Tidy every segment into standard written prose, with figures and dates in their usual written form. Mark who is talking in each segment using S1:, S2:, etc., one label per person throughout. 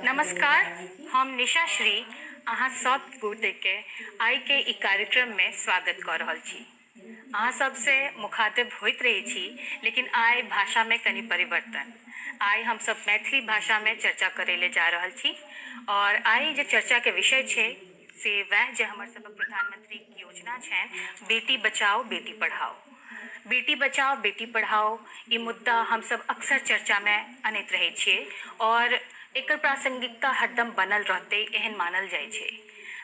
S1: नमस्कार, हम निशा श्री अहाँ सब गोटे के आइ के ई कार्यक्रम में स्वागत कर रहल छी। अहाँ सबसे मुखातिब होइत रही छी, लेकिन आइ भाषा में कनी परिवर्तन। आइ हम सब मैथिली भाषा में चर्चा करे ले जा रहल छी और आइ जे चर्चा के विषय छे से वह जे हमर सबक प्रधानमंत्री की योजना छे, बेटी बचाओ बेटी पढ़ाओ। बेटी बचाओ बेटी पढ़ाओ ई मुद्दा हम सब अक्सर चर्चा में अनैत रहे छिए और एकर प्रासंगिकता हरदम बनल रहते एहन मानल जाय छे।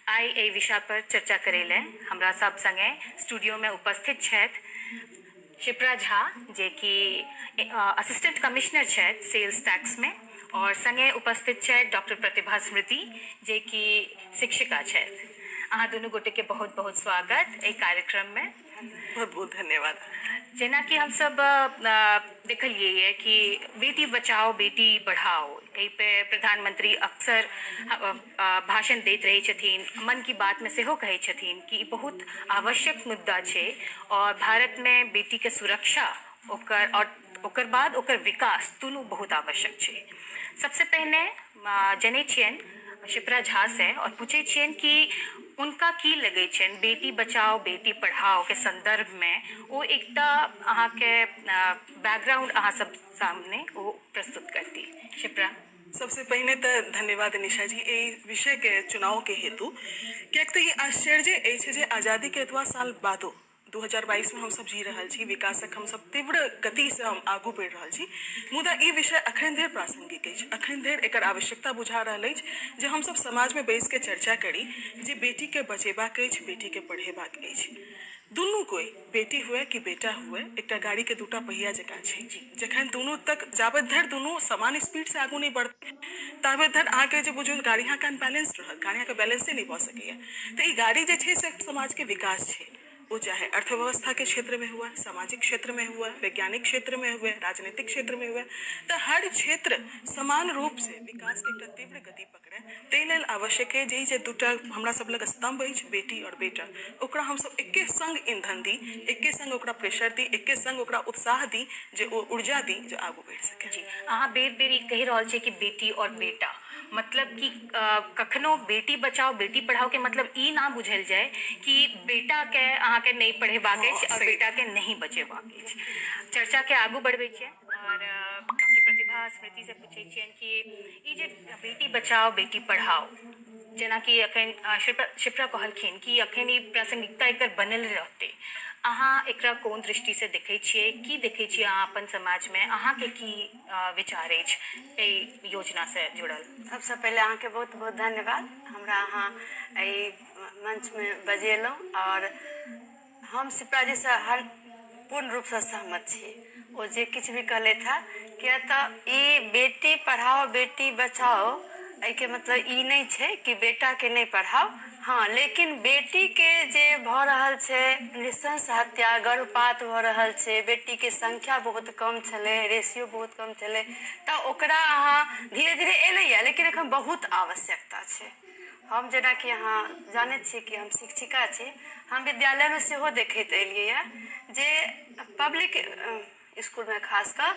S1: आइ एहि विषय पर चर्चा करे ले हमरा सब संगे स्टूडियो में उपस्थित छथि शिप्रा झा, जे कि असिस्टेंट कमिश्नर छथि सेल्स टैक्स में, और संगे उपस्थित छथि डॉक्टर प्रतिभा स्मृति, जे कि शिक्षिका छथि। अहाँ दुनू गोटे के बहुत बहुत स्वागत एहि कार्यक्रम में।
S2: बहुत बहुत धन्यवाद।
S1: जेना कि हम सब देखलिए कि बेटी बचाओ बेटी पढ़ाओ एहि पे प्रधानमंत्री अक्सर भाषण दैत रहे छथिन, मन की बात में सेहो कहै छथिन कि बहुत आवश्यक मुद्दा छे और भारत में बेटी के सुरक्षा ओकर बाद ओकर विकास दुनू बहुत आवश्यक छे। सबसे पहले जनै छियन शिप्रा झा से और पूछे छियन कि उनका की लगे छन बेटी बचाओ बेटी पढ़ाओ के संदर्भ में वो एकटा अहाँ के बैकग्राउंड अहाँ सब सामने वो प्रस्तुत करती। शिप्रा।
S2: सबसे पहले तो धन्यवाद निशा जी ए विषय के चुनाव के हेतु, कियाक तो ये आश्चर्य अछि जे आजादी के एतबा साल बादो 2022 में हम सब जी रहल छी, विकासक हम सब तीव्र गति से हम आगू बढ़ि रहल छी, मुदा ई विषय अखन धरि प्रासंगिक अछि। अखन धरि एकर आवश्यकता बुझा रहल अछि जे हम सब समाज में बैस के चर्चा करी जे बेटी के बचेबाक अछि, बेटी के पढ़ेबाक अछि। दुनू कोई बेटी हुए कि बेटा हुए एकटा गाड़ी के दूटा पहिया जकाँ छै। जखन दुनू तक जाबत धरि दुनू समान स्पीड से आगू नहीं बढ़ते ताबत धरि अहाँके जे बुझू गाड़ी अहाँके अनबैलेंस्ड रहत, गाड़ी अहाँके बैलेंसे नहीं भऽ सकैया। तो ई गाड़ी जे छै से समाज के विकास छै, वो चाहे अर्थव्यवस्था के क्षेत्र में हुआ, सामाजिक क्षेत्र में हुआ, वैज्ञानिक क्षेत्र में हुए, राजनीतिक क्षेत्र में हुए, तो हर क्षेत्र समान रूप से विकास के एकटा तीव्र गति पकड़े। ताहि लेल आवश्यक है जे दूटा हमरा सब लग स्तंभ अछि बेटी और बेटा, ओकरा हम सब एके संग ईंधन दी, एके संग ओकरा प्रेशर दी, एके संग ओकरा उत्साह दी, जे ओ ऊर्जा दी जो आगू बढ़ि सके।
S1: जी, अहाँ बेर बेर कहि रहल छे कि बेटी और बेटा, मतलब कि कखनो बेटी बचाओ बेटी पढ़ाओ के मतलब ई ना बुझल जाए कि बेटा के अहाँ के नहीं पढ़ेबाक अछि और बेटा के नहीं बचेबाक अछि। चर्चा के आगू बढ़बे छिए और डॉक्टर प्रतिभा स्मृति से पूछे छियन कि ई जे बेटी बचाओ बेटी पढ़ाओ, जेना कि अखन शिप्रा कहलखिन कि अखन ई प्रासंगिकता एकर बनल रहते, अहाँ एकरा कोन दृष्टि से देखे छिए, की देखे छिए अहाँ अपन समाज में, अहाँ के की विचार अछि एहि योजना से जुड़ल?
S3: सबसे पहले अहाँ के बहुत बहुत धन्यवाद, हमरा अहाँ एहि मंच में बजेलहुँ और हम शिप्रा जी से हर पूर्ण रूप से सहमत छी। वो जे किछु भी कहले था किया तो ई बेटी पढ़ाओ बेटी बचाओ एहि के मतलब ई नहीं छे कि बेटा के नहीं पढ़ाओ, हाँ, लेकिन बेटी के जे भ रहल छे नृशंस हत्या गर्भपात भ रहल छे, बेटी के संख्या बहुत कम छले, रेशियो बहुत कम छले, तो ओकरा अहाँ धीरे धीरे एलैया, लेकिन एखन बहुत आवश्यकता छे। हम जेना कि अहाँ जाने छी कि हम शिक्षिका छी, हम विद्यालय में सेहो देखैत एलियै जे पब्लिक स्कूल में खास कर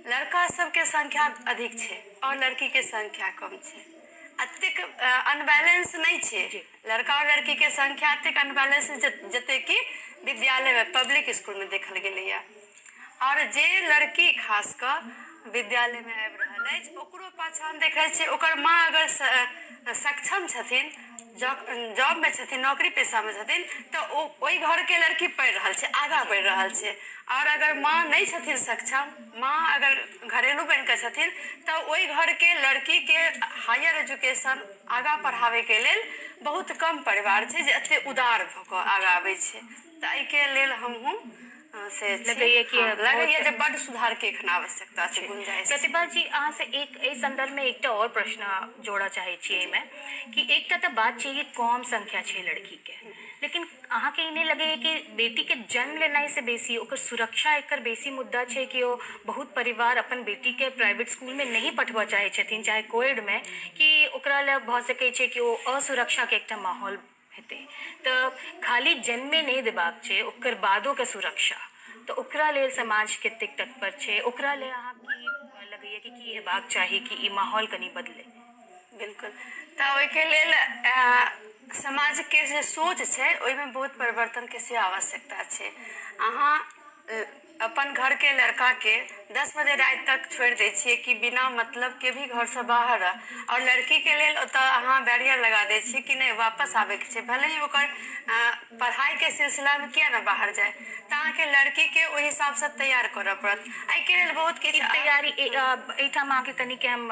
S3: लड़का सबके संख्या अधिक छे और लड़की के संख्या कम छे। अतेक अनबैलेंस नहीं छे, लड़का और लड़की के संख्या अतेक अनबैलेंस जते कि विद्यालय में पब्लिक स्कूल में देखल गेलैया। और जे लड़की खास कर विद्यालय में आबि रहल अछि ओकरो पाछा हम देखै छी ओकर माँ अगर सक्षम छथिन, जॉब में छथिन, नौकरी पेशा में छथिन, तो ओहि घर के लड़की पढ़ि रहल छे, आगा बढ़ि रहल छे। और अगर माँ नहीं छथिन सक्षम, माँ अगर घरेलू बन के छथिन, तो ओहि घर के लड़की के हायर एजुकेशन आगा पढ़ावे के लेल बहुत कम परिवार छे जे एते उदार भ के आगा आबै छे। तो एहि के लेल हमहूँ से
S1: लगैया कि
S3: लगैया जे बड़ सुधार के एखन आवश्यकता छे, गुंजाइश।
S1: प्रतिभा जी, अहाँ से एक एहि संदर्भ में एकटा और प्रश्न जोड़ा चाहे छी एहिमे कि एकटा तो बात छै कि कम संख्या छै लड़की के, लेकिन अहाँ के ई नहीं लगे कि बेटी के जन्म लेनाइ से बेसी ओकर सुरक्षा एकर बेसी मुद्दा छै कि ओ बहुत परिवार अपन बेटी के प्राइवेट स्कूल में नहीं पठबा चाहे छथिन, चाहे कोएड में, कि ओकरा ले भ सकै छै कि ओ असुरक्षा के एकटा माहौल हेतै, तो खाली जन्मे नहीं देबाक छै, ओकर बादो के सुरक्षा, तो ओकरा लेल समाज कतेक तत्पर छै, ओकरा लेल अहाँ की लगैया कि हेबाक चाही कि ई माहौल कनी बदले?
S3: बिल्कुल। तऽ ओहिके लेल समाजके जे सोच छै ओहिमे बहुत परिवर्तनके से आवश्यकता छै। अहाँ अपन घरके लड़काके 10 बजे राति तक छोड़ि दै छियै कि बिना मतलब के भी घरसँ बाहर आओर लड़कीके लेल ओतऽ अहाँ बैरियर लगा दै छियै कि नहीं वापस आबैके छै, भले ही ओकर पढ़ाइके सिलसिलामे किया ना बाहर जाए, तऽ अहाँके लड़कीके ओहि हिसाबसँ तैयार करऽ पड़त। एहिके लेल बहुत
S1: ई
S3: किछु
S1: तैयारी एहिठाम अहाँके कनिके हम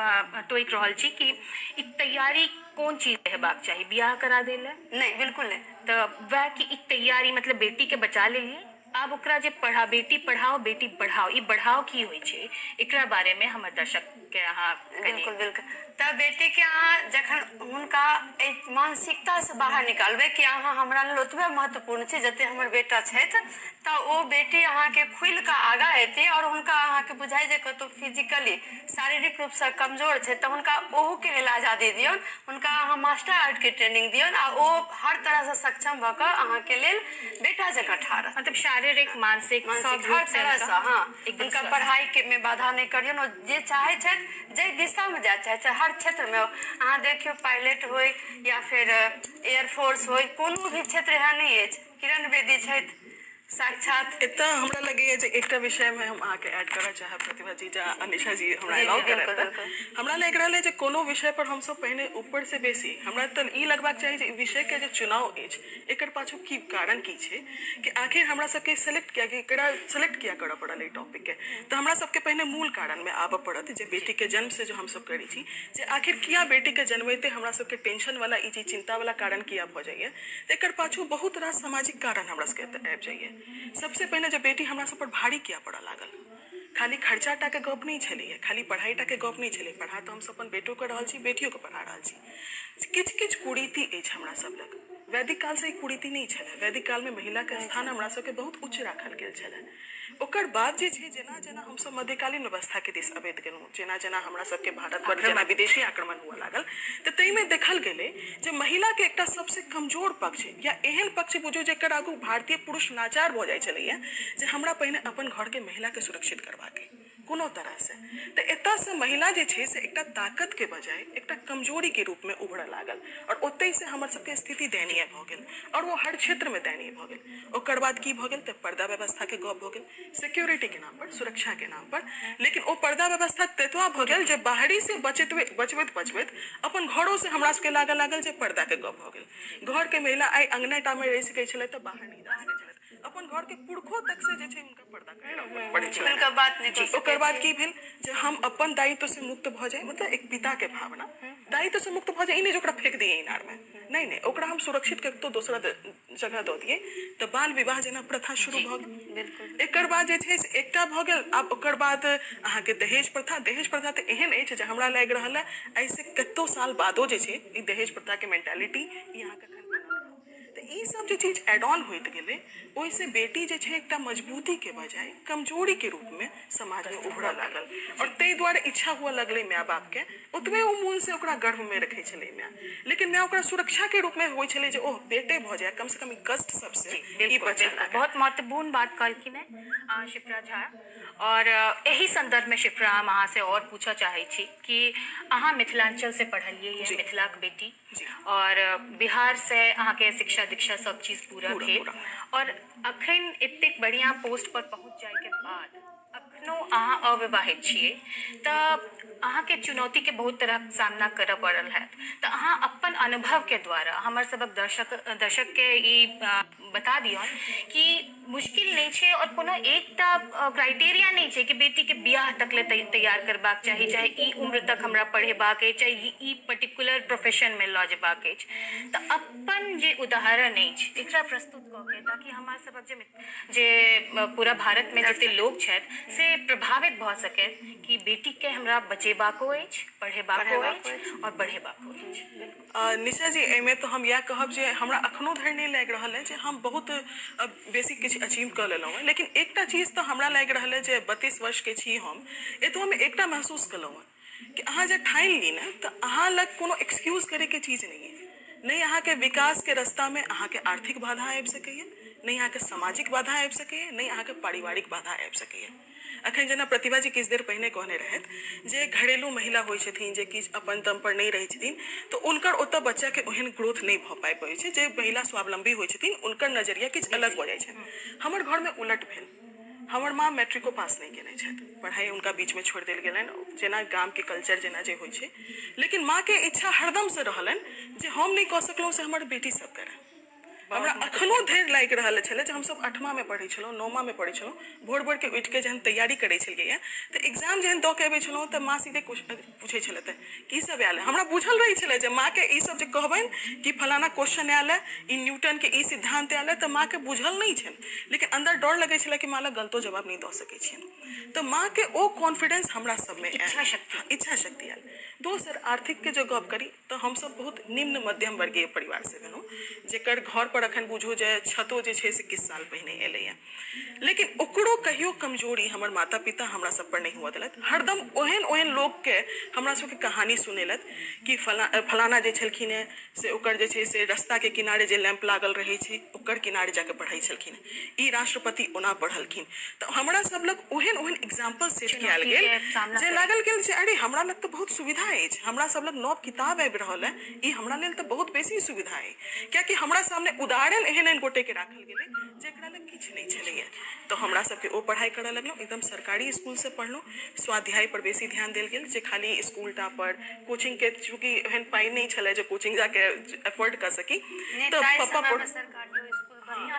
S1: टोकि रहल छी कि ई तैयारी कोन चीज हेबाक चाही, बियाह करा दै लए?
S3: नहीं, बिल्कुल नहीं।
S1: तऽ वह कि ई तैयारी मतलब बेटी के बचा लेलिए, आब ओकरा जे बेटी पढ़ाओ बेटी बढ़ाओ, ई बढ़ाओ की होइ छै, एकरा बारे में हमर दर्शक के अहाँ
S3: बिल्कुल बिल्कुल। तऽ बेटीके अहाँ जखन हुनका एहि मानसिकतासँ बाहर निकालबै कि अहाँ हमरा लेल ओतबे महत्वपूर्ण छै जतेक हमर बेटा छथि, तऽ ओ बेटी अहाँके खुलि कऽ आगाँ एतै आओर हुनका अहाँके बुझाइ जे कतहु फिजिकली शारीरिक रूपसँ कमजोर छै तऽ हुनका ओहूके लेल आजादी दियौन, हुनका अहाँ मास्टर आर्टके ट्रेनिंग दियौन आ ओ हर तरहसँ सक्षम भऽ कऽ अहाँके लेल बेटा जकाँ ठाढ़
S1: मतलब शारीरिक मानसिक सब
S3: हर
S1: रूप से
S3: तरहसँ। हाँ,
S1: एकदम
S3: हुनका
S1: स्वस्थ।
S3: पढ़ाइके में बाधा नहीं करियौन, ओ जे चाहै छथि जाहि दिशामे जाय चाहै छथि हर क्षेत्रमे अहाँ देखियौ पायलट होय या फिर एयरफोर्स होय, कोनो भी क्षेत्र एहन नहीं अछि। किरण बेदी छथि साक्षात।
S2: एतऽ हमरा लगैए जे एकटा विषयमे हम अहाँके ऐड करऽ चाहब प्रतिभा जी जा अनिशा जी हमरा
S3: जी,
S2: अलाउ
S3: बिल्कुल,
S2: करत
S3: बिल्कुल।
S2: हमरा लागि रहल है जे कोनो विषय पर हमसब पहिने ऊपर से बेसी हमरा तऽ ई लगबाक चाही जे विषय के जे चुनाव अछि एकर पाछू की कारण की छै कि आखिर हमरा सबके सेलेक्ट किया करऽ पड़ल एहि टॉपिक के। तऽ हमरा सबके पहिने मूल कारण में आबऽ पड़त जे बेटी के जन्म से जो हमसब करै छी जे आखिर किया बेटी के जन्मैते हमरा सबके टेंशन वाला ई चीज चिंता वाला कारण किया भऽ जाइए, एकर पाछू बहुत रास सामाजिक कारण हमरा सबके एतऽ आबि जाइए। सबसे पहले जो बेटी हमरा सब पर भारी किया पड़ऽ लागल, खाली खर्चा टा के गप नहीं छलैए, खाली पढ़ाई टा के गप नहीं छलै, पढ़ा तो हम सब अपन बेटो कर रहल छी बेटियो के पढ़ा रहल छी। किछु किछु कुरीति अछि हमरा सब लग, वैदिक काल से ई कुरीति नहीं छलै, वैदिक काल में महिला के स्थान हमरा सबके बहुत उच्च राखल गेल छलै। ओकर बाद जे छै जेना जेना हम सब मध्यकालीन व्यवस्था के दिस अबैत गेलहुँ, जेना जेना हमरा सबके भारत पर जेना विदेशी आक्रमण हुआ लागल तऽ ताहिमे देखल गेलै जे महिला के एकटा सबसे कमजोर पक्ष या एहन पक्ष बुझू जेकर आगू भारतीय पुरुष नाचार भऽ जाइ छलैए जे हमरा पहिने अपन घर के महिला के सुरक्षित करबाक अइ कोनो तरह से। तऽ एतऽ से महिला जे छै से एकटा ताकत के बजाय एकटा कमजोरी के रूप में उभरऽ लागल और ओतै से हमर सबके स्थिति दयनीय भऽ गेल और वो हर क्षेत्र में दयनीय भऽ गेल। ओकर बाद की भऽ गेल तऽ पर्दा व्यवस्था के गप भऽ गेल, सिक्योरिटी के नाम पर, सुरक्षा के नाम पर, लेकिन ओ पर्दा व्यवस्था ततबा भऽ गेल जे बाहरी से बचबैत अपन घरों से हमरा सबके लागल जे पर्दा के गप भऽ गेल। घर के महिला आइ अंगनेटा में रहि सकै छलै तऽ बाहर नहीं जा सकै छलै, अपन घर के पुरखो तक से जे छै हुनका पर्दा करऽ पड़ै छलै।
S3: हुनका बात नहीं कर
S2: ओकर बाद की भेल जे हम अपन दायित्व से मुक्त भऽ जाए, मतलब एक पिता के भावना दायित्व से मुक्त भऽ जाए, ई नहीं जे ओकरा फेंक दिए इनार में, नहीं ओकरा हम सुरक्षित कतौ दोसरा जगह दऽ दिए तऽ बाल विवाह जेना प्रथा शुरू भऽ गेल। एकर बाद जे छै से एकटा भऽ गेल, आब ओकर बाद अहाँके दहेज प्रथा तऽ एहन अछि जे हमरा लागि रहल है आइ से कतो साल बादो जे छै ई दहेज प्रथा के मेंटालिटी ई अहाँके तऽ ई सब जे चीज एड ऑन होइत गेलै ओहिसे बेटी जे छै एकटा मजबूती के बजाय कमजोरी के रूप में समाज में उभरऽ लागल और ताहि दुआरे इच्छा हुआ लगलै माय बाप के ओतबे ओ मूल से ओकरा गर्भ में रखै छलै माय, लेकिन माय ओकरा सुरक्षा के रूप में होइ छलै जे ओह बेटे भऽ जाए, कम से कम ई कष्ट सबसे ई बचल।
S1: बहुत महत्वपूर्ण बात कहलखिन है शिप्रा झा। और यही संदर्भ में शिप्रा हम अहाँ से और पूछऽ चाहे छी कि अहाँ मिथिलांचल से पढ़लिए ये, मिथिलाक बेटी और बिहार से अहाँ के शिक्षा दीक्षा सब चीज पूरा भेल और अखन एतेक बढ़िया पोस्ट पर पहुँच जाए के बाद अखनो अहाँ अविवाहित छियै तऽ अहाँके चुनौती के बहुत तरह सामना करऽ पड़ल है, तऽ अहाँ अपन अनुभव के द्वारा हमर सबक दर्शक के ई बता दियौ कि मुश्किल नहीं छै और कोनो एकटा क्राइटेरिया नहीं छै कि बेटी के बियाह तक ले तैयार करबाक चाही, चाहे ई उम्र तक हमरा पढ़ेबाक अछि, चाहे ई पर्टिकुलर प्रोफेशन में लऽ जेबाक अछि, तऽ अपन जे उदाहरण अछि एकरा प्रस्तुत कऽ के ताकि हमर सबक जे पूरा भारत में जते लोग छथि से प्रभावित भऽ सके कि बेटी के हमरा बचेबाको अछि, पढ़ेबाको अछि और बढ़ेबाको अछि।
S2: निशा जी एहिमे तो हम इएह कहब जे हमरा अखनो धरि नहीं लागि रहल है जे हम बहुत बेसी किछु अचीव कऽ लेलहुँ है, लेकिन एकटा चीज तो हमरा लागि रहल है जे 32 वर्ष के छी हम, एतौ हम एकटा महसूस केलहुँ है कि अहाँ जे ठानि ली ने तऽ अहाँ लग कोनो एक्सक्यूज करे के चीज नहीं है, नहीं अहाँ के विकास के रास्ता में अहाँ के आर्थिक बाधा आबि सकैए, नहीं अहाँ के सामाजिक बाधा आबि सकैए, नहीं अहाँ के पारिवारिक बाधा आबि सकैए। अखन जेना प्रतिभा जी किछु देर पहिने कहने रहथि जे घरेलू महिला होइ छथिन जे किछु अपन दम पर नहीं रहै छथिन तो उनकर ओतऽ बच्चा के ओहन ग्रोथ नहीं भऽ पाबै छै जे महिला स्वावलंबी होइ छथिन उनकर नजरिया किछु अलग भऽ जाइ छै। हमर घर में उलट भेल। हमर माँ मैट्रिको पास नहीं केने छथि, पढ़ाई उनका बीच में छोड़ देल गेलनि जेना गाम के कल्चर जेना जे होइ छै। लेकिन माँ के इच्छा हरदम से रहलनि जे हम नहीं कऽ सकलहुँ से हमर बेटी सब करे। हमरा अखनो धैर्य लागि रहल छलै जे हमसब 8वां में पढ़ै छलहुँ 9वां में पढ़ै छलहुँ, भोर भोर के उठि के जहन तैयारी करै छलियै तऽ एग्जाम जहन दऽ के अबै छलहुँ तऽ माँ सीधे पूछै छलथि की सब आयल है। हमरा बुझल रहै छलै जे माँ के ई सब जे कहबनि कि फलाना क्वेश्चन आयल है, ई न्यूटन के ई सिद्धांत आयल है, तऽ माँ के बुझल नहीं छनि, लेकिन अंदर डर लगै छलै कि माँ लग गलतो जवाब नहीं दऽ सकै छियनि। तऽ माँ के ओ कॉन्फिडेंस हमरा सब में इच्छा शक्ति आयल। दोसर आर्थिक के जो गप करी तऽ हमसब बहुत निम्न मध्यम वर्गीय परिवार से भेलहुँ, जेकर घर पर अखन बुझू जे छतो जे छै से किछु साल पहिने एलैया, लेकिन ओकरो कहियो कमजोरी हमर माता पिता हमरा सब पर नहीं हुआ देलथि। हरदम ओहन ओहन लोग के हमरा सबके कहानी सुनेलथि कि फलाना जे छलखिन है से ओकर जे छै से रास्ता के किनारे जे लैंप लागल रहे छै ओकर किनारे जाके पढ़ाई छलखिन, ई राष्ट्रपति ओना पढ़लखिन। तऽ हमरा सब लग ओहन ओहन एग्जाम्पल सेट कयल गेल जे लागल गेल जे अरे हमरा लग तऽ बहुत सुविधा अछि, हमरा सब लग नव किताब आबि रहल है, ई हमरा लेल तऽ बहुत बेसी सुविधा है, कियाकि हमरा सामने उदाहरण एहन एहन गोटे के राखल गेलै जेकरा लग किछु नहीं छलैया। तो हमरा सबके ओ पढ़ाई करऽ लगलहुँ, एकदम सरकारी स्कूल से पढ़लहुँ। स्वाध्याय पर बेसी ध्यान देल गेल जे खाली स्कूल टा पर, कोचिंग के चूंकि एहन पाई नहीं छलै जे कोचिंग जाके एफोर्ड कर सकी, तो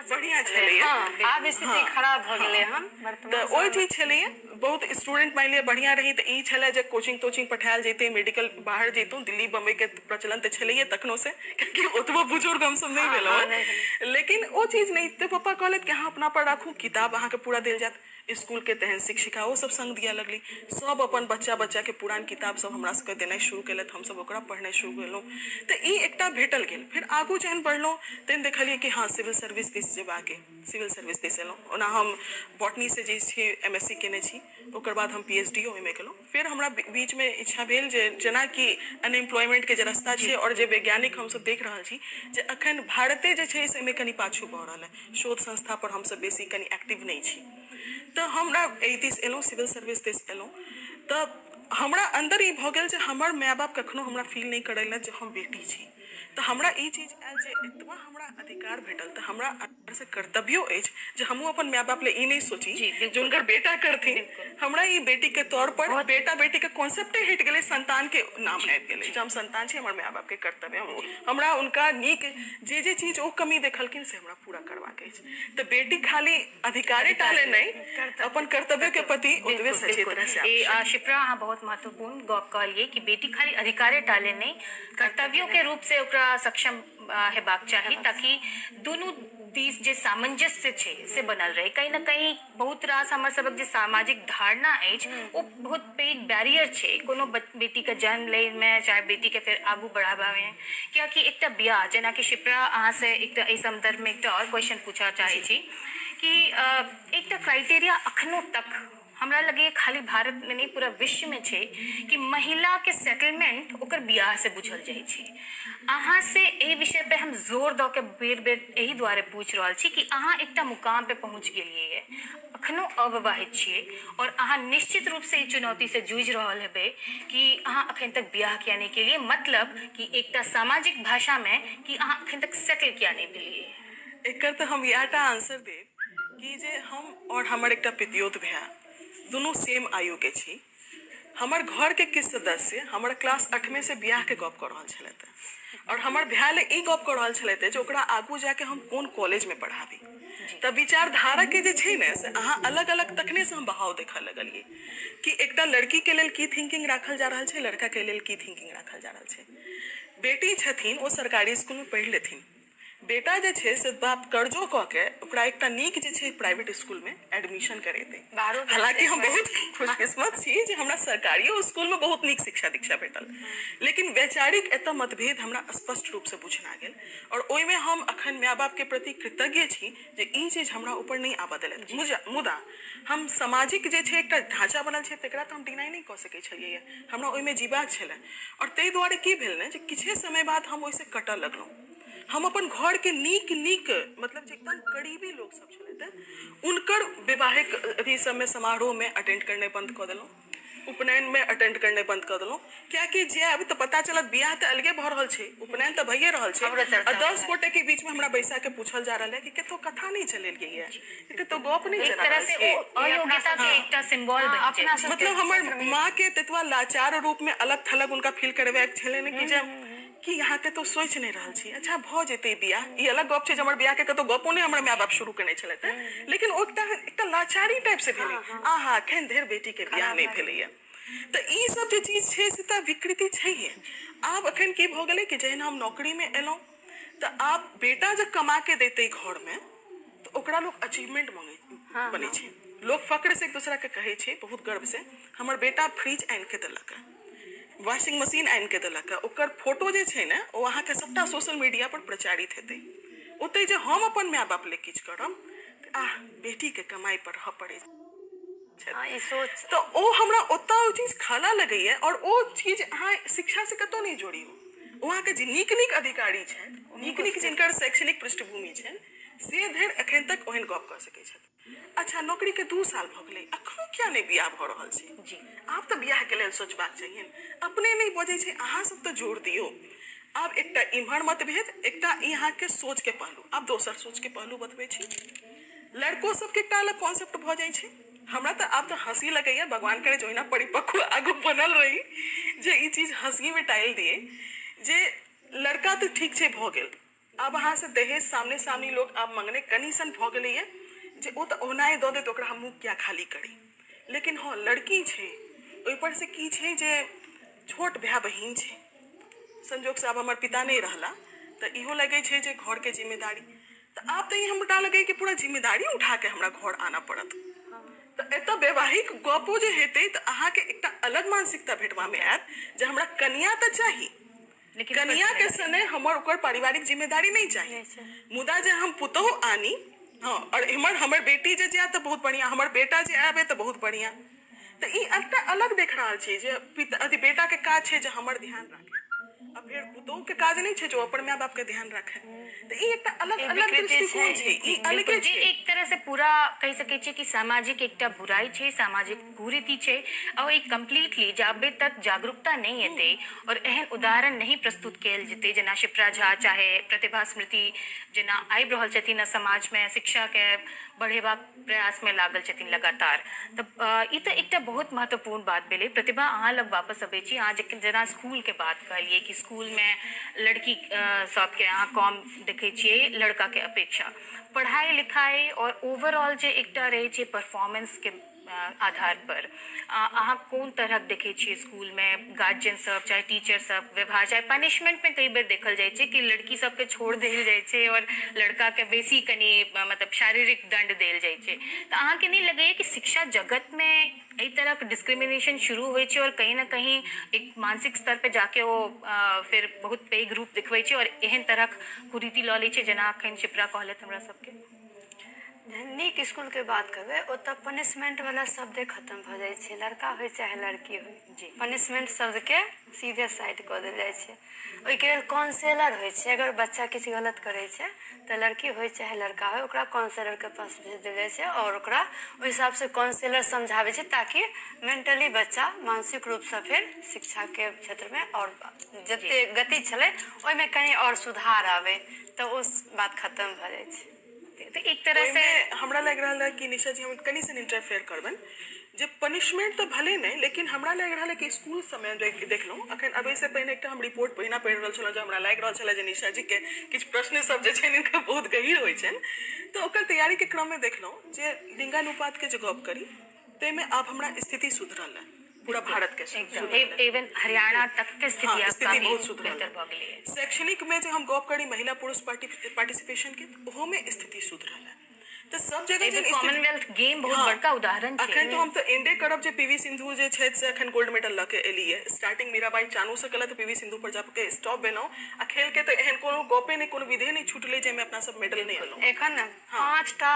S2: बढ़िया छलैया।
S3: आब स्थिति खराब भऽ गेलै हन
S2: तऽ ओहि चीज छलैया, बहुत स्टूडेंट मानि लिअ बढ़िया रही तऽ ई छलै जे कोचिंग तोचिंग पठायल जैते, मेडिकल बाहर जैतौं, दिल्ली बम्बई के प्रचलन तऽ छलैया तखनो से, कियाकि ओतबो बुजुर्ग हमसब नहीं भेलहुँ। लेकिन ओ चीज नहीं, तो पप्पा कहलथि कि अहाँ अपना पर राखू, किताब अहाँके पूरा देल जायत। स्कूल के तेहन शिक्षिकाओ सब संग दिया लगली, सब अपन बच्चा के पुरान किताब सब हमरा सबके देनाइ शुरू केलथि, हमसब ओकरा पढ़नाइ शुरू केलहुँ। तऽ ई एकटा भेटल गेल। फिर आगू जहन बढ़लहुँ तहन देखलियै कि हाँ सिविल सर्विस दिस जेबाके, सिविल सर्विस दिस एलहुँ। ओना हम बॉटनी से जे छै MSc केने छी, ओकर बाद हम PhD ओहिमे केलहुँ। फिर हमरा बीच में इच्छा भेल जे जेना कि अनएम्प्लॉयमेंट के जे रास्ता छै और जे वैज्ञानिक हमसब देख रहल छी जे अखन भारते जे छै से एहिमे कनि पाछू भऽ रहल है, शोध संस्था पर हमसब बेसी कनि एक्टिव नहीं छी। तऽ हमरा एहि दिस एलहुँ, सिविल सर्विस दिस एलहुँ। तऽ हमरा अंदर ई भऽ गेल जे हमर माय बाप कखनो हमरा फील नहीं करेलथि जे हम बेटी छी। तऽ हमरा ई चीज आयल जे एतबा हमरा अधिकार भेटल तऽ हमरा अंदर से कर्तव्यो अछि जे हमहूँ अपन माय बाप ले ई नहीं सोची जे हुनकर बेटा करथिन। हमरा ई बेटी के तौर पर बेटा बेटी के कॉन्सेप्टे हटि गेलै, संतान के नाम आबि गेलै जे हम संतान छी, हमर माय बाप के कर्तव्य हमरा उनका नीक जे चीज ओ कमी देखलखिन से हमरा पूरा करबाक अछि। तऽ बेटी खाली अधिकारे टाले नहीं, अपन कर्तव्य के प्रति ओतबे सचेत रहै।
S1: शिप्रा अहाँ बहुत महत्वपूर्ण गप कहलिए कि बेटी खाली अधिकारे टाले नहीं, कर्तव्यों के रूप से ओकरा सक्षम हेबाक चाही, ताकि दोनों दिस जे सामंजस्य छै से बनल रहे। कहीं ना कहीं बहुत रास हमर सबक जे सामाजिक धारणा अछि ओ बहुत पैघ बैरियर छै कोनो बेटी के जन्म ले में, चाहे बेटी के फिर आगू बढ़ाबा में। कियाकि एकटा बियाह, जेना कि शिप्रा अहाँ से एकटा एहि संदर्भ में एकटा और क्वेश्चन पूछा चाहे छी कि एकटा क्राइटेरिया अखनो तक हमरा लगे खाली भारत में नहीं पूरा विश्व में छै कि महिला के सेटलमेंट ओकर बियाह से बुझल जाइ छै। अहाँ से एहि विषय पे हम जोर दऽ के बेर बेर एहि दुआरे पूछ रहल छी कि अहाँ एकटा मुकाम पे पहुंच गेलियै है, अखनो अविवाहित छियै और अहाँ निश्चित रूप से ई चुनौती से जूझ रहल हेबै कि अहाँ अखन तक बियाह किया नहीं केलिए, मतलब कि एकटा सामाजिक भाषा में कि अहाँ अखन तक सेटल किया नहीं भेलिए।
S2: एकर तऽ हम इएहटा आंसर देब कि जे हम और हमर एकटा पितियोत भाई दुनू सेम आयु के छी। हमर घर के किछु सदस्य हमर क्लास 8 से बियाह के गप कऽ रहल छलथि और हमर भाई ले ई गप कऽ रहल छलथि जे ओकरा आगू जाके हम कोन कॉलेज में पढ़ाबी। तऽ विचारधारा के जे छै ने से अहाँ अलग अलग तखने से हम बहाव देखऽ लगलिए कि एकटा लड़की के लेल की थिंकिंग राखल जा रहल छै, लड़का के लेल की थिंकिंग राखल जा रहल छै। बेटी छथिन ओ सरकारी स्कूल में पढ़ि लेथिन, बेटा जे छै से बाप कर्जो कऽ के ओकरा एकटा नीक जे छै प्राइवेट स्कूल में एडमिशन करेतै। हालांकि हम बहुत खुशकिस्मत छी जे हमरा सरकारियो स्कूल में बहुत नीक शिक्षा दीक्षा भेटल, लेकिन वैचारिक एतऽ मतभेद हमरा स्पष्ट रूप से बुझना गेल और ओहिमे हम अखन माय बाप के प्रति कृतज्ञ छी जे ई चीज हमरा ऊपर नहीं आबऽ देलथि। मुदा हम सामाजिक जे छै एकटा ढांचा बनल छै तकरा तऽ हम डिनाइ नहीं कऽ सकै छलियै, हमरा ओहिमे जीबाक छलै और ताहि दुआरे की भेल ने जे किछे समय बाद हम ओहिसे कटऽ लगलहुँ। हम अपन घर के नीक नीक मतलब जे एकदम करीबी लोग सब छलथि उनकर वैवाहिक अथी सबमे समारोह में अटेंड करने बंद कऽ देलहुँ, उपनयन में अटेंड करने बंद कऽ देलहुँ। कियाकि जायब तऽ पता चलत बियाह तऽ अलगे भऽ रहल छै, उपनयन तऽ भइए रहल छै,
S3: हमरो चर्चा
S2: आ 10 गोटे के बीच में हमरा बैसा के पूछल जा रहल है कि कतौ कथा नहीं चलेलियै है, कतौ गप नहीं
S1: एक
S2: चला
S1: तरह
S2: रहल
S1: से
S2: छै।
S1: ओ अयोग्यता के एकटा सिंबल
S3: हाँ,
S1: बनि
S3: अपना
S1: जाइ छै।
S3: सब-
S2: मतलब हमर माँ के ततवा लाचार रूप में अलग थलग उनका फील करबे छले ने कि जब कि यहाँ के तो सोच नहीं रहल छी, अच्छा भ जेते बियाह, ई अलग गप छै जे हमर बियाह के कतो गपो नहीं हमर माय बाप शुरू करने छलथि, लेकिन ओ एकटा लाचारी टाइप से भेलै, आहा एखन धरि बेटी के बियाह नहीं भेलैया। तऽ ई सब जे चीज छै से तऽ विकृति छैहे। आब एखन की भऽ गेलै कि जहन हम नौकरी में एलहुँ तऽ आब बेटा जब कमा के देते घर में तऽ ओकरा लोग अचीवमेंट मांगे बने छै, लोग फक्र से एक दूसरा के कहे छै बहुत गर्व से, हमर बेटा फ्रिज आनि के देलक है, वॉशिंग मशीन आनि के देलक है, ओकर फोटो जे छै ने ओ अहाँके सबटा सोशल मीडिया पर प्रचारित हेतै। ओतै जे हम अपन माय बाप ले किछु करब तऽ आह बेटी के कमाई पर रह पड़े
S3: हाँ, ई सोच
S2: तो ओ हमरा ओतऽ ओ चीज खाला लगैए, और ओ चीज अहाँ शिक्षा से कतौ नहीं जोड़ियो। वहाँ के नीक नीक अधिकारी छथि, नीक नीक जिनकर शैक्षणिक पृष्ठभूमि छनि से धरि एखन तक ओहन गप कऽ सकै छथि। अच्छा नौकरी के 2 साल भऽ गेलै, अखनो किया नहीं बियाह भऽ रहल छै?
S1: जी।
S2: आब तऽ बियाह के लेल सोचबाक चाहिए, अपने नहीं बजै छै, अहाँ सब तऽ जोड़ दियौ। आब एकटा इम्हर मतभेद, एकटा ई अहाँ के सोच के पहलू, आब दोसर सोच के पहलू बतबै छी। लड़को सबके एकटा अलग कॉन्सेप्ट भऽ जाइ छै। हमरा तऽ आब तऽ हंसी लगैया, भगवान करे जो ओहिना परिपक्व आगू बनल रही जे ई चीज हंसी में टाइल दिए जे लड़का तऽ ठीक छै भऽ गेल, आब अहाँ से दहेज सामने सामनी लोग आब मंगने कनी सन भऽ गेलैया जे ओ तऽ ओहनाए दऽ दे तऽ ओकरा हम मुँह किया खाली करी। लेकिन हाँ लड़की छै, ओहिपर से की छै जे छोट भाई बहिन छै, संजोग से आब हमर पिता नहीं रहला तऽ इहो लगे छै जे घर के जिम्मेदारी, तऽ आब तऽ ई हमरा लगे कि पूरा जिम्मेदारी उठा के हमरा घर आना पड़त। तऽ एतऽ वैवाहिक गपो जे हेतै तऽ अहाँके एकटा अलग मानसिकता भेटवा में आयत जे हमरा कनिया तऽ चाही,
S1: लेकिन
S2: कनिया के सने हमर ओकर पारिवारिक जिम्मेदारी नहीं चाहिए, मुदा जे हम पुतोह आनी, हाँ और इमहर हमर बेटी जे जाए तऽ बहुत बढ़िया, हमर बेटा जे आबे तऽ बहुत बढ़िया। तऽ ई एकटा अलग देख रहल छी जे पिता अथी बेटा के काज छै जे हमर ध्यान राखे, आ फिर पुतोह के काज नहीं छै जो अपन माय बाप के ध्यान रखे। तऽ ई एकटा अलग अलग
S3: विकृति
S2: दृष्टिकोण
S3: छै,
S2: छै, ई अलगे
S1: बिल्कुल जे
S2: छै।
S1: एक तरह से पूरा कहि सकै छियै कि सामाजिक एकटा बुराई छै, सामाजिक कुरीति छै, और ई कम्प्लीटली जाबे तक जागरूकता नहीं हेतै और एहन उदाहरण नहीं प्रस्तुत कयल जेतै, जेना शिप्रा झा चाहे प्रतिभा स्मृति जेना आबि रहल छथिन समाज में शिक्षा के बढ़ेबाक प्रयास में लागल छथिन लगातार, तऽ ई तऽ एकटा बहुत महत्वपूर्ण बात भेलै। प्रतिभा अहाँ लग वापस अबै छी, अहाँ जेना स्कूल के बात कहलिए कि स्कूल में लड़की सबके अहाँ कम देखै छियै लड़का के अपेक्षा, पढ़ाई लिखाई और ओवरऑल जे एकटा रहै छै परफॉर्मेंस के आधार पर अहाँ कोन तरहक देखै छियै स्कूल में गार्जियन सब चाहे टीचर सब व्यवहार, चाहे पनिशमेंट में कई बेर देखल जाइ छै कि लड़की सबके छोड़ देल जाइ छै और लड़का के बेसी कनी मतलब शारीरिक दंड देल जाइ छै। तऽ अहाँके नहीं लगैए कि शिक्षा जगत में एहि तरहक डिस्क्रिमिनेशन शुरू होइ छै और कहीं ना कहीं एक मानसिक स्तर पे जाके वो फिर बहुत पैघ रूप दिखबै छै और एहन तरहक कुरीति लऽ लै छै जेना अखन शिप्रा कहलथि हमरा सबके?
S3: नीक स्कूल के बात करबै ओतऽ पनिशमेंट वाला शब्दे खत्म भऽ जाइ छै, लड़का होइ चाहे लड़की होइ
S1: जी।
S3: पनिशमेंट शब्द के सीधे साइड कऽ देल जाइ छै। ओहिके लेल काउंसलर होइ छै, अगर बच्चा किछु गलत करै छै तऽ लड़की होइ चाहे लड़का होइ ओकरा काउंसलर के पास भेज देल जाइ छै और ओकरा ओहि हिसाब से काउंसलर समझाबै छै ताकि मेंटली बच्चा मानसिक रूप से फिर शिक्षा के क्षेत्र में और जते गति छलै ओहिमे कहीं और सुधार आवे तऽ ओ बात खत्म भऽ जाइ छै।
S1: तो एक तरह से
S2: हमरा लग रहा है कि निशा जी हम कनी सन इंटरफेयर करबन जे पनिशमेंट तो भले नहीं, लेकिन हमरा लग रहा है कि स्कूल समय देखलहुँ अखन अबै से पहिने एकटा हम रिपोर्ट पहिने पढ़ि रहल छलहुँ जे हमरा लागि रहल छलै जे निशा जी के किछु प्रश्न सब जे छनि इनका बहुत गहीर होइ छनि, तऽ ओकर तैयारी के क्रम में देखलहुँ जे लिंगानुपात के जे गप करी ताहिमे आब हमरा स्थिति सुधरल है पूरा भारत के सुधरल है।
S1: इवन हरियाणा तक के स्थिति
S2: हाँ,
S1: अब
S2: स्थिति
S1: काफी
S2: बहुत सुधरल
S1: बेहतर
S2: है।
S1: भऽ गेलै है।
S2: शैक्षणिक में जो हम गप करी महिला पुरुष पार्टिसिपेशन के ओहो में स्थिति सुधरल है। तो सब जगह
S1: एगो
S2: जे
S1: कॉमनवेल्थ गेम बहुत
S2: हाँ।
S1: बड़का उदाहरण छै।
S2: अखन तो हम तो एंडे करब जे पीवी सिंधु जे छै से अखन गोल्ड मेडल लऽ के एली है। स्टार्टिंग मीराबाई चानू से कला तो पीवी सिंधु पर जाके स्टॉप भेलौ आ खेल के तो एहन कोनो गपे नहीं, कोनो विधे नहीं छूटले जे में अपना सब मेडल नहीं अनलौ।
S3: एखन 5टा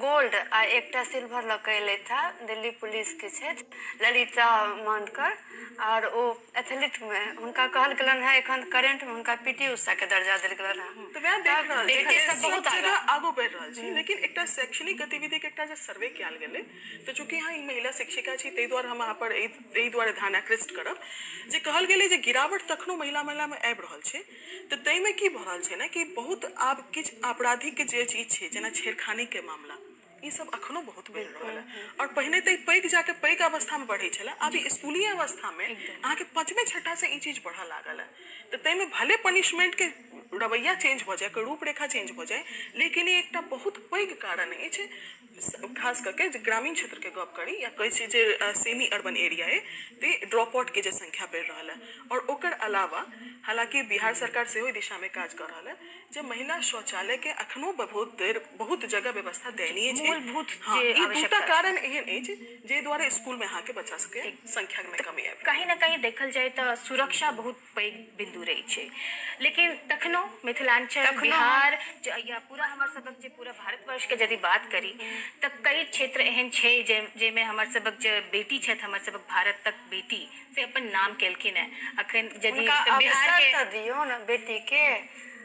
S3: गोल्ड आ 1टा सिल्वर लऽ के एले था दिल्ली पुलिस के छथि ललिता मानकर, और ओ एथलीट में हुनका कहल गेलन है एखन करेंट में हुनका पीटी उषा के दर्जा देल गेलन है।
S2: तो वह देख रहल छी
S1: देखते
S2: कि
S1: सब बहुत
S2: सब जगह
S1: आगा।
S2: आगू बढ़ रहल छी, लेकिन एकटा शैक्षणिक गतिविधि के एकटा जे सर्वे कयल गेलै, तो चूंकि यहाँ ई महिला शिक्षिका छी ताहि दुआरे हम अहाँ पर एहि दुआरे ध्यान आकृष्ट करब जे कहल गेलै जे गिरावट तखनो महिला में आबि रहल छै। तो ताहिमे की भऽ रहल छै ने कि बहुत आब किछु आपराधिक जे चीज छै जेना छेड़खानी के मामला, ई सब अखनो बहुत बढ़ि रहल है। और पहिने तो पैघ जाके पैघ अवस्था में बढ़े छले, अभी स्कूलीय अवस्था में अहाँ के 5वें 6ठा से ई चीज बढ़ लागल है। तो ताहिमे भले पनिशमेंट के रवैया चेंज हो जाए, रूपरेखा चेंज हो जाए, लेकिन ये एकटा बहुत पैघ कारण अछि, खास करके जे ग्रामीण क्षेत्र के गप करी या कहै छी जे सेमी अर्बन एरिया है, ते ड्रॉप आउट के जे संख्या बढ़ रहा है। और ओकर अलावा हालांकि बिहार सरकार से ओहि दिशा में काज कर रहा है जे महिला शौचालय के अखनो बहुत जगह व्यवस्था दयनीय छै।
S1: मूलभूत
S2: हाँ,
S1: जे
S2: ई दूटा
S1: आवश्यकता
S2: कारण एहन अछि जे द्वारा स्कूल में अहाँ के बच्चा सबके संख्या में कमी आबि
S1: कहीं ना कहीं देखल जाए तो सुरक्षा बहुत पैघ बिंदु रही छै, लेकिन तखनो मिथिलांचल बिहार या पूरा हमर सबक जे पूरा भारतवर्ष के यदि बात करी तो कई क्षेत्र एहन छै जेमे हमर सबक जे बेटी छथि, हमर सबक भारत तक बेटी से अपन नाम केलखिन है। अखन यदि
S3: हुनका
S1: बिहार
S3: अवसर
S1: के
S3: तऽ दियौ ने बेटी के,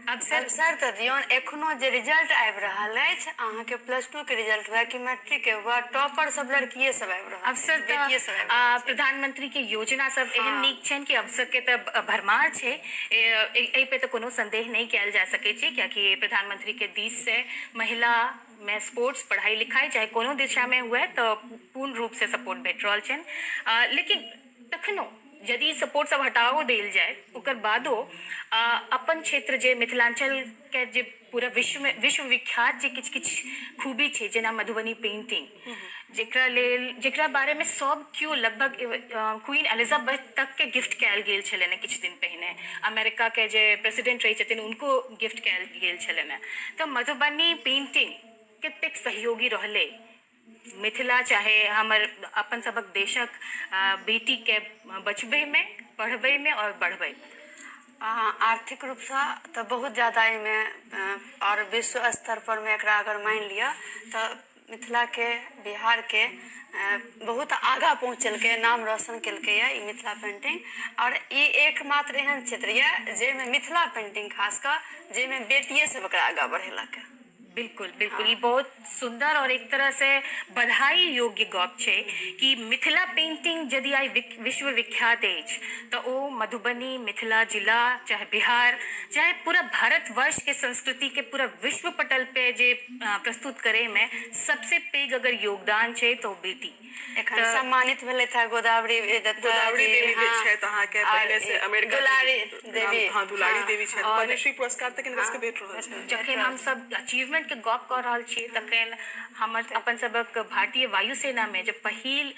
S3: अवसर तऽ दियौ। एखनो जे रिजल्ट आबि रहल अछि अहाँके +2 के रिजल्ट हुआ कि मैट्रिक के हुआ, टॉपर सब लड़किए सब आबि रहल
S1: अवसर
S3: बेटिए सब आबि रहल
S1: तऽ प्रधानमंत्री के योजना सब एहन नीक छनि कि अवसर के तऽ भरमार छै। एहि पे तऽ कोनो संदेह नहीं कयल जा सकै छै, कियाकि प्रधानमंत्री के दिस से महिला में स्पोर्ट्स पढ़ाई लिखाई चाहे कोनो दिशा में हुए तो पूर्ण रूप से सपोर्ट भेट रहल छनि। लेकिन तखनो यदि सपोर्ट सब हटाओ देल जाए ओकर बादो अपन क्षेत्र जे मिथिलांचल के जे पूरा विश्व विख्यात जे किछ खूबी छै, जेना मधुबनी पेंटिंग, जेकरा बारे में सब क्यों लगभग क्वीन एलिजाबेथ तक के गिफ्ट कयल गेल छलनि है किछु दिन पहिने। अमेरिका के जे प्रेसिडेंट रही छथिन उनको गिफ्ट कयल गेल छलनि है। तो मधुबनी पेंटिंग कतेक सहयोगी रहले मिथिला चाहे हमर अपन सबक देशक बेटी के बचबे में, पढ़बे में और बढ़बे।
S3: आर्थिक रूप से तो बहुत ज्यादा एहिमे और विश्व स्तर पर में एकरा अगर मान लिया तो मिथिला के बिहार के बहुत आगा पहुँचलकै, नाम रोशन केलकै है मिथिला पेंटिंग। और ई एकमात्र एहन क्षेत्र है जेमे मिथिला पेंटिंग खास कर जेमे बेटिए सब एकरा आगा बढ़ेलक है।
S1: बिल्कुल बिल्कुल, ये बहुत सुंदर और एक तरह से बधाई योग्य गप छै कि मिथिला पेंटिंग यदि आई विश्व विख्यात अछि तो ओ मधुबनी मिथिला जिला चाहे बिहार चाहे पूरा भारतवर्ष के संस्कृति के पूरा विश्व पटल पे जे प्रस्तुत करे में सबसे पैघ अगर योगदान छै तो बेटी
S3: एखन सम्मानित भेलै था गोदावरी
S2: देवी जे छथि अहाँके पहले से अमेरिका
S3: दुलारी देवी,
S2: हाँ दुलारी देवी छथि, पद्मश्री पुरस्कार तक हिनका सबके भेट रहल छै।
S1: जखन हम सब अचीवमेंट के गप कर रहल छी तखन हमर अपन सबक भारतीय वायुसेना में जब पहिल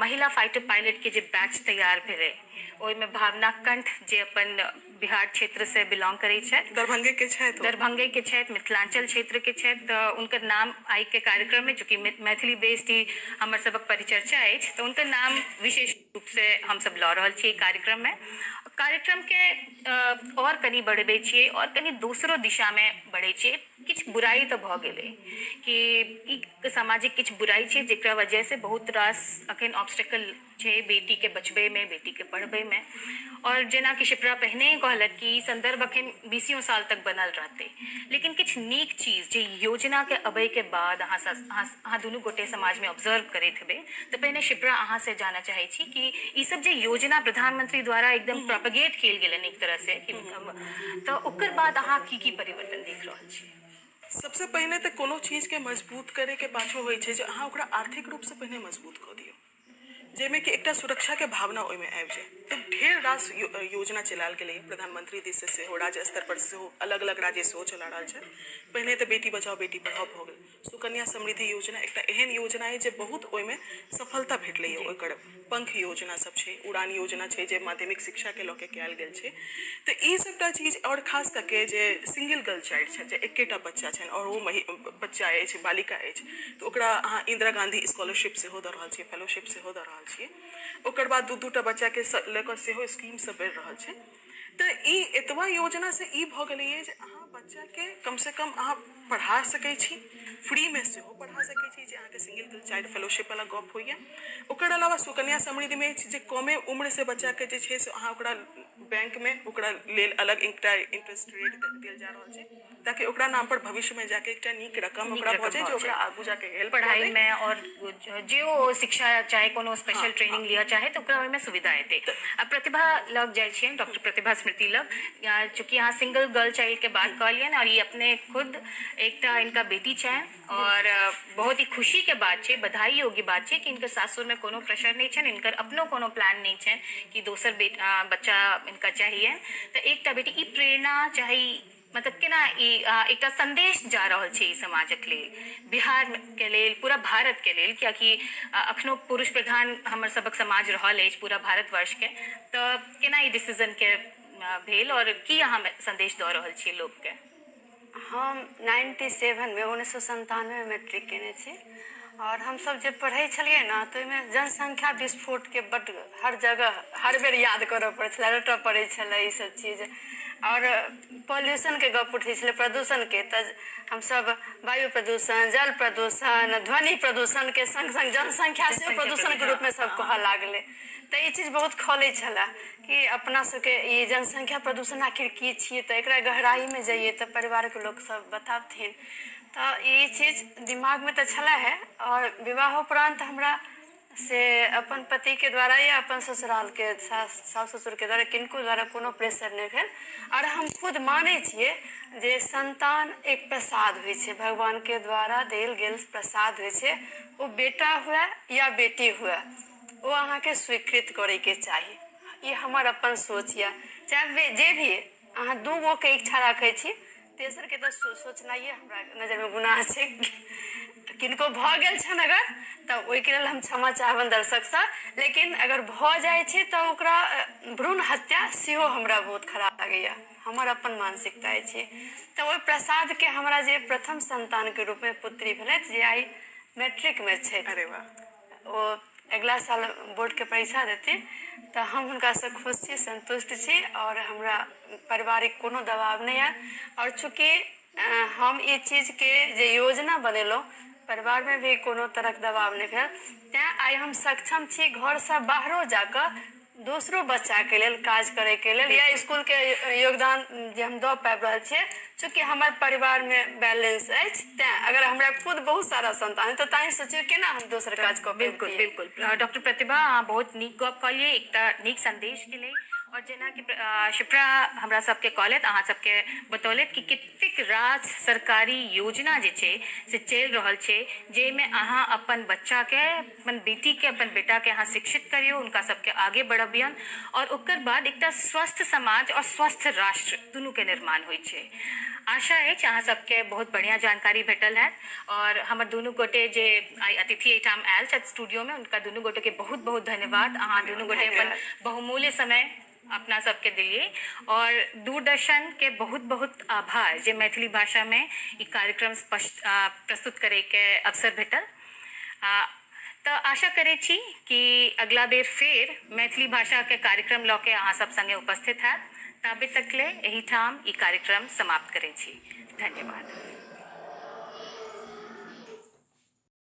S1: महिला फाइटर पायलट के जे बैच तैयार भेलै ओहिमे भावना कंठ जे अपन बिहार क्षेत्र से बिलोंग करै छथि,
S2: दरभंगे के छथि,
S1: दरभंगे के छथि, मिथिलांचल क्षेत्र के छथि, तऽ उनकर नाम आइ के कार्यक्रम में चूंकि मैथिली बेस्ड ही हमर सबक परिचर्चा अछि तऽ उनकर नाम विशेष रूप से हम सब लऽ रहल छी कार्यक्रम में। कार्यक्रम के और कनी बढ़बै छियै और कनी दोसरो दिशा में बढ़ै छियै। किछु बुराई तऽ भऽ गेलै कि ई सामाजिक किछु बुराई छै जेकरा वजह से बहुत रास अखन ऑब्स्टेकल छै बेटी के बचबे में, बेटी के पढ़बे में। और जेना कि शिप्रा पहिने ही कहलक कि ई संदर्भ अखन 20 साल तक बनल रहतै, लेकिन किछु नीक चीज जे योजना के अबै के बाद अहाँ दुनू गोटे समाज में ऑब्जर्व करैत हेबै। तऽ पहिने शिप्रा अहाँ से जानना चाहे छी कि ई सब जे योजना प्रधानमंत्री द्वारा एकदम प्रोपगेट कयल गेलनि एक तरह से, तऽ ओकर बाद अहाँ की परिवर्तन देख रहल छी?
S2: सबसे पहले तो कोनो चीज के मजबूत करे के पाछू होइ छै जे अहाँ ओकरा आर्थिक रूप से पहले मजबूत कऽ दियौ, जेमे कि एकटा सुरक्षा के भावना ओहिमे आबि जाए। तो ढेर रास योजना चलायल गेलै प्रधानमंत्री दिस से सेहो, राज्य स्तर पर सेहो अलग अलग राज्य सेहो चला रहल छै। पहिने तो बेटी बचाओ बेटी पढ़ाओ भऽ गेल, सुकन्या समृद्धि योजना एकटा एहन योजना है जे बहुत ओहिमे सफलता भेटलै है। ओकर पंख योजना सब छै, उड़ान योजना छै जे माध्यमिक शिक्षा के लऽ के कयल गेल छै। तऽ ई सबटा चीज और खास कऽ के जे सिंगल गर्ल चाइल्ड छै, जे एकेटा बच्चा छनि और ओ बच्चा अछि, बालिका अछि, तऽ ओकरा अहाँ इंदिरा गांधी स्कॉलरशिप सेहो दऽ रहल छियै, फेलोशिप सेहो दऽ रहल छियै। ओकर बाद दू टा बच्चा के लऽ कऽ सेहो स्कीम सब बढ़ि रहल छै। तऽ ई एतबा योजना से ई भऽ गेलैए जे अहाँ बच्चा के कम से कम अहाँ पढ़ा सकै छी, फ्री में सेहो पढ़ा सकै छी, जे अहाँके सिंगल गर्ल चाइल्ड फेलोशिप वाला गप होइए। ओकर अलावा सुकन्या समृद्धि में जे कमे उम्र से बच्चा के जे छै से अहाँ ओकरा बैंक में ओकरा लेल अलग एकटा इंटरेस्ट रेट देल जा रहल छै, ताकि ओकरा नाम पर भविष्य में जाके एकटा नीक रकम ओकरा भऽ जाए, जे ओकरा आगू जाके हेल्प
S1: पढ़ाई में और जो शिक्षा चाहे कोनो स्पेशल ट्रेनिंग लिया चाहे तो ओकरा ओहिमे सुविधा हेतै। अब प्रतिभा लग जाइ छियै, डॉक्टर प्रतिभा स्मृति लग, चूँकि अहाँ सिंगल गर्ल चाइल्ड के बात कहलियनि और ये अपने खुद एकटा इनका बेटी छनि और बहुत ही खुशी के बात छै, बधाई योग्य बात छै कि इनकर सासुर में कोनो प्रेशर नहीं छनि, इनकर अपनो कोनो प्लान नहीं छनि कि दोसर बच्चा इनका चाहिए। तो एकटा बेटी ई प्रेरणा चाही, मतलब केना ई एकटा संदेश जा रहल छै ई समाजक लेल, बिहार के लेल, पूरा भारत के लेल, कियाकि अखनो पुरुष प्रधान हमर सबक समाज रहल अछि पूरा भारतवर्ष के। तऽ केना ई डिसीजन के भेल और की अहाँ संदेश दऽ रहल छियै लोग के?
S3: हम 97 में 1997 में मैट्रिक केने छी और हम सब जे पढ़ै छलियै ना, तो ओहिमे जनसंख्या विस्फोट के बड हर जगह हर बेर याद करऽ पड़ै छलै, रटऽ पड़ै छलै ई सब चीज। और पॉल्यूशन के गप उठै छलै, प्रदूषण के, तऽ हमसब वायु प्रदूषण, जल प्रदूषण, ध्वनि प्रदूषण के संग संग जनसंख्या से प्रदूषण के रूप में सब कहऽ लागलै। तऽ ई चीज बहुत खलै छलै कि अपना सबके ई जनसंख्या प्रदूषण आखिर की छियै, तऽ एकरा गहराई में जाइए तऽ परिवार के लोग सब बताबथिन। तऽ ई चीज दिमाग में तऽ छलै है। और विवाहोपरांत हमरा से अपन पति के द्वारा या अपन ससुराल के सास ससुर के द्वारा किनको द्वारा कोनो प्रेशर नहीं भेल। और हम खुद मानै छियै जे संतान एक प्रसाद होइ छै, भगवान के द्वारा देल गेल प्रसाद होइ छै। ओ बेटा हुए या बेटी हुए, वो अहाँके स्वीकृत करे के चाही। ये हमर अपन सोच यऽ। चाहे जे भी अहाँ दू गो के इच्छा राखै छी, तेसर के तऽ सोचनाइए हमरा नजर में गुनाह छै। किनको भऽ गेल छनि अगर, तऽ ओहिके लेल हम क्षमा चाहबनि दर्शकसँ, लेकिन अगर भऽ जाइ छै तऽ ओकरा भ्रूण हत्या सेहो हमरा बहुत खराब लागैए, हमर अपन मानसिकता छै। तऽ ओहि प्रसादके हमरा जे प्रथम संतान के रूप में पुत्री भेलथि, जे आइ मैट्रिक में छथि,
S2: अरे वाह,
S3: ओ अगला साल बोर्ड के परीक्षा देती, तऽ हम हुनकासँ खुश छी, संतुष्ट छी और हमरा पारिवारिक कोनो दबाव नहीं है। और चूँकि हम ई चीज के जे योजना बनेलहुँ, परिवार में भी कोनो तरहक दबाव नहीं भेल, तैं आइ हम सक्षम छी घर से बाहरो जाकर दोसरो बच्चा के लेल काज करे के लेल, या स्कूल के योगदान जे हम दऽ पाबि रहल छियै। चूँकि हमर परिवार में बैलेंस अछि, तैं अगर हमरा खुद बहुत सारा संतान है तो ताहि सोचियो केना हम दोसर काज कऽ
S1: बिल्कुल बिल्कुल डॉक्टर प्रतिभा, अहाँ बहुत नीक गप कहलिए, एकटा नीक संदेश के लिए। और जेना कि शिप्रा हमरा सबके कहलथि, अहाँ सबके बतौलथि कि कतेक राज सरकारी योजना जे छै से चलि रहल छै, जाहिमे अहाँ अपन बच्चा के, अपन बेटी के, अपन बेटा के अहाँ शिक्षित करियौ, उनका सबके आगे बढ़बियन, और ओकर बाद एकटा स्वस्थ समाज और स्वस्थ राष्ट्र दुनू के निर्माण होइ छै। आशा अछि अहाँ सबके बहुत बढ़िया जानकारी भेटल है। और हमर दुनू गोटे जे आइ अतिथि एहिठाम आयल छथि स्टूडियो में, उनका दुनू गोटे के बहुत बहुत धन्यवाद। अहाँ दुनू गोटे अपन बहुमूल्य समय अपना सबके दिलिए, और दूरदर्शन के बहुत बहुत आभार जे मैथिली भाषा में ई कार्यक्रम प्रस्तुत करे के अवसर भेटल। तऽ आशा करै छी कि अगला बेर फेर मैथिली भाषा के कार्यक्रम लऽ के अहाँ सब संगे उपस्थित हैत। ताबे तक ले एहिठाम ई कार्यक्रम समाप्त करै छी। धन्यवाद।